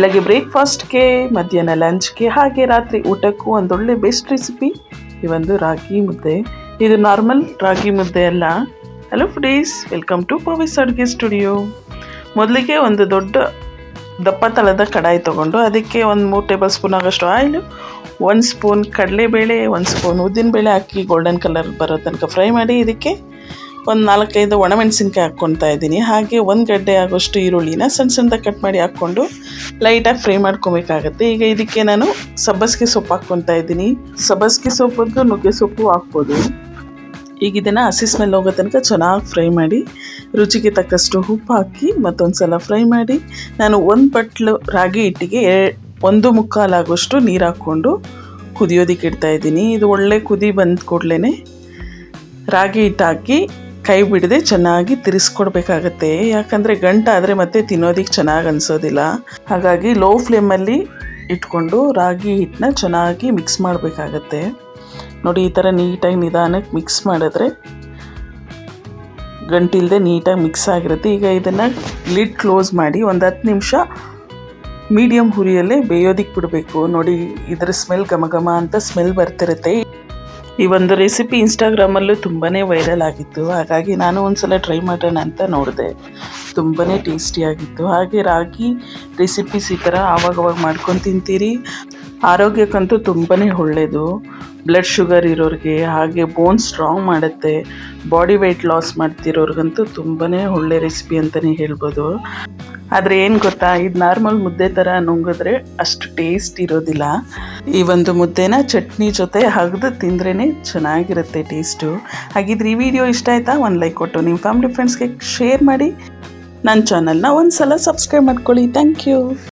ಬೆಳಗ್ಗೆ ಬ್ರೇಕ್ಫಾಸ್ಟ್ಗೆ, ಮಧ್ಯಾಹ್ನ ಲಂಚ್ಗೆ, ಹಾಗೆ ರಾತ್ರಿ ಊಟಕ್ಕೂ ಒಂದೊಳ್ಳೆ ಬೆಸ್ಟ್ ರೆಸಿಪಿ ಈ ಒಂದು ರಾಗಿ ಮುದ್ದೆ. ಇದು ನಾರ್ಮಲ್ ರಾಗಿ ಮುದ್ದೆ ಅಲ್ಲ. ಹಲೋ ಫುಡೀಸ್, ವೆಲ್ಕಮ್ ಟು ಪವಿಸ್ ಅಡುಗೆ ಸ್ಟುಡಿಯೋ. ಮೊದಲಿಗೆ ಒಂದು ದೊಡ್ಡ ದಪ್ಪ ತಳದ ಕಡಾಯಿ ತೊಗೊಂಡು ಅದಕ್ಕೆ ಒಂದು 3 ಟೇಬಲ್ ಸ್ಪೂನ್ ಆಗೋಷ್ಟು ಆಯಿಲು, 1 ಸ್ಪೂನ್ ಕಡಲೆಬೇಳೆ, 1 ಸ್ಪೂನ್ ಉದ್ದಿನಬೇಳೆ ಹಾಕಿ ಗೋಲ್ಡನ್ ಕಲರ್ ಬರೋ ತನಕ ಫ್ರೈ ಮಾಡಿ ಇದಕ್ಕೆ ಒಂದು 4-5 ಒಣಮೆಣಸಿನ್ಕಾಯಿ ಹಾಕ್ಕೊಳ್ತಾ ಇದ್ದೀನಿ. ಹಾಗೆ 1 ಗಡ್ಡೆ ಆಗೋಷ್ಟು ಈರುಳ್ಳಿನ ಸಣ್ಣ ಸಣ್ಣದಾಗಿ ಕಟ್ ಮಾಡಿ ಹಾಕ್ಕೊಂಡು ಲೈಟಾಗಿ ಫ್ರೈ ಮಾಡ್ಕೊಬೇಕಾಗತ್ತೆ. ಈಗ ಇದಕ್ಕೆ ನಾನು ಸಬ್ಬಸಿಗೆ ಸೊಪ್ಪು ಹಾಕ್ಕೊತಾ ಇದ್ದೀನಿ. ಸಬ್ಬಸಿಗೆ ಸೊಪ್ಪು ನುಗ್ಗೆ ಸೊಪ್ಪು ಹಾಕ್ಬೋದು. ಈಗ ಇದನ್ನು ಹಸಿ ಸ್ಮೆಲ್ ಹೋಗೋ ತನಕ ಚೆನ್ನಾಗಿ ಫ್ರೈ ಮಾಡಿ ರುಚಿಗೆ ತಕ್ಕಷ್ಟು ಉಪ್ಪು ಹಾಕಿ ಮತ್ತೊಂದು ಸಲ ಫ್ರೈ ಮಾಡಿ ನಾನು 1 ಬಟ್ಲು ರಾಗಿ ಹಿಟ್ಟಿಗೆ 1/4 ಆಗೋಷ್ಟು ನೀರು ಹಾಕ್ಕೊಂಡು ಕುದಿಯೋದಕ್ಕೆ ಇಡ್ತಾಯಿದ್ದೀನಿ. ಇದು ಒಳ್ಳೆ ಕುದಿ ಬಂದ ಕೂಡಲೇ ರಾಗಿ ಹಿಟ್ಟು ಹಾಕಿ ಕೈ ಬಿಡದೆ ಚೆನ್ನಾಗಿ ತಿರ್ಸ್ಕೊಡ್ಬೇಕಾಗತ್ತೆ. ಯಾಕಂದರೆ ಗಂಟಾದರೆ ಮತ್ತೆ ತಿನ್ನೋದಕ್ಕೆ ಚೆನ್ನಾಗಿ ಅನಿಸೋದಿಲ್ಲ. ಹಾಗಾಗಿ ಲೋ ಫ್ಲೇಮಲ್ಲಿ ಇಟ್ಕೊಂಡು ರಾಗಿ ಹಿಟ್ಟನ್ನ ಚೆನ್ನಾಗಿ ಮಿಕ್ಸ್ ಮಾಡಬೇಕಾಗತ್ತೆ. ನೋಡಿ, ಈ ಥರ ನೀಟಾಗಿ ನಿಧಾನಕ್ಕೆ ಮಿಕ್ಸ್ ಮಾಡಿದ್ರೆ ಗಂಟಿಲ್ಲದೆ ನೀಟಾಗಿ ಮಿಕ್ಸ್ ಆಗಿರುತ್ತೆ. ಈಗ ಇದನ್ನು ಲಿಡ್ ಕ್ಲೋಸ್ ಮಾಡಿ ಒಂದು 10 ನಿಮಿಷ ಮೀಡಿಯಮ್ ಹುರಿಯಲ್ಲೇ ಬೇಯೋದಕ್ಕೆ ಬಿಡಬೇಕು. ನೋಡಿ, ಇದರ ಸ್ಮೆಲ್ ಘಮ ಅಂತ ಸ್ಮೆಲ್ ಬರ್ತಿರುತ್ತೆ. ಈ ಒಂದು ರೆಸಿಪಿ ಇನ್ಸ್ಟಾಗ್ರಾಮಲ್ಲೂ ತುಂಬಾ ವೈರಲ್ ಆಗಿತ್ತು. ಹಾಗಾಗಿ ನಾನು ಒಂದು ಸಲ ಟ್ರೈ ಮಾಡೋಣ ಅಂತ ನೋಡಿದೆ. ತುಂಬಾ ಟೇಸ್ಟಿಯಾಗಿತ್ತು. ಹಾಗೆ ರಾಗಿ ರೆಸಿಪೀಸ್ ಈ ಥರ ಆವಾಗವಾಗ ಮಾಡ್ಕೊಂಡು ತಿಂತೀರಿ. ಆರೋಗ್ಯಕ್ಕಂತೂ ತುಂಬಾ ಒಳ್ಳೆಯದು. ಬ್ಲಡ್ ಶುಗರ್ ಇರೋರಿಗೆ, ಹಾಗೆ ಬೋನ್ ಸ್ಟ್ರಾಂಗ್ ಮಾಡುತ್ತೆ. ಬಾಡಿ ವೆಯ್ಟ್ ಲಾಸ್ ಮಾಡ್ತಿರೋರ್ಗಂತೂ ತುಂಬಾ ಒಳ್ಳೆ ರೆಸಿಪಿ ಅಂತಲೇ ಹೇಳ್ಬೋದು. ಆದರೆ ಏನು ಗೊತ್ತಾ, ಇದು ನಾರ್ಮಲ್ ಮುದ್ದೆ ಥರ ನುಂಗಿದ್ರೆ ಅಷ್ಟು ಟೇಸ್ಟ್ ಇರೋದಿಲ್ಲ. ಈ ಒಂದು ಮುದ್ದೆನ ಚಟ್ನಿ ಜೊತೆ ಅಗ್ದು ತಿಂದ್ರೇ ಚೆನ್ನಾಗಿರುತ್ತೆ ಟೇಸ್ಟು. ಹಾಗಿದ್ರೆ ಈ ವಿಡಿಯೋ ಇಷ್ಟ ಆಯಿತಾ? ಒಂದು ಲೈಕ್ ಕೊಟ್ಟು ನಿಮ್ಮ ಫ್ಯಾಮಿಲಿ ಫ್ರೆಂಡ್ಸ್ಗೆ ಶೇರ್ ಮಾಡಿ. ನನ್ನ ಚಾನಲ್ನ ಒಂದು ಸಲ ಸಬ್ಸ್ಕ್ರೈಬ್ ಮಾಡ್ಕೊಳ್ಳಿ. Thank you.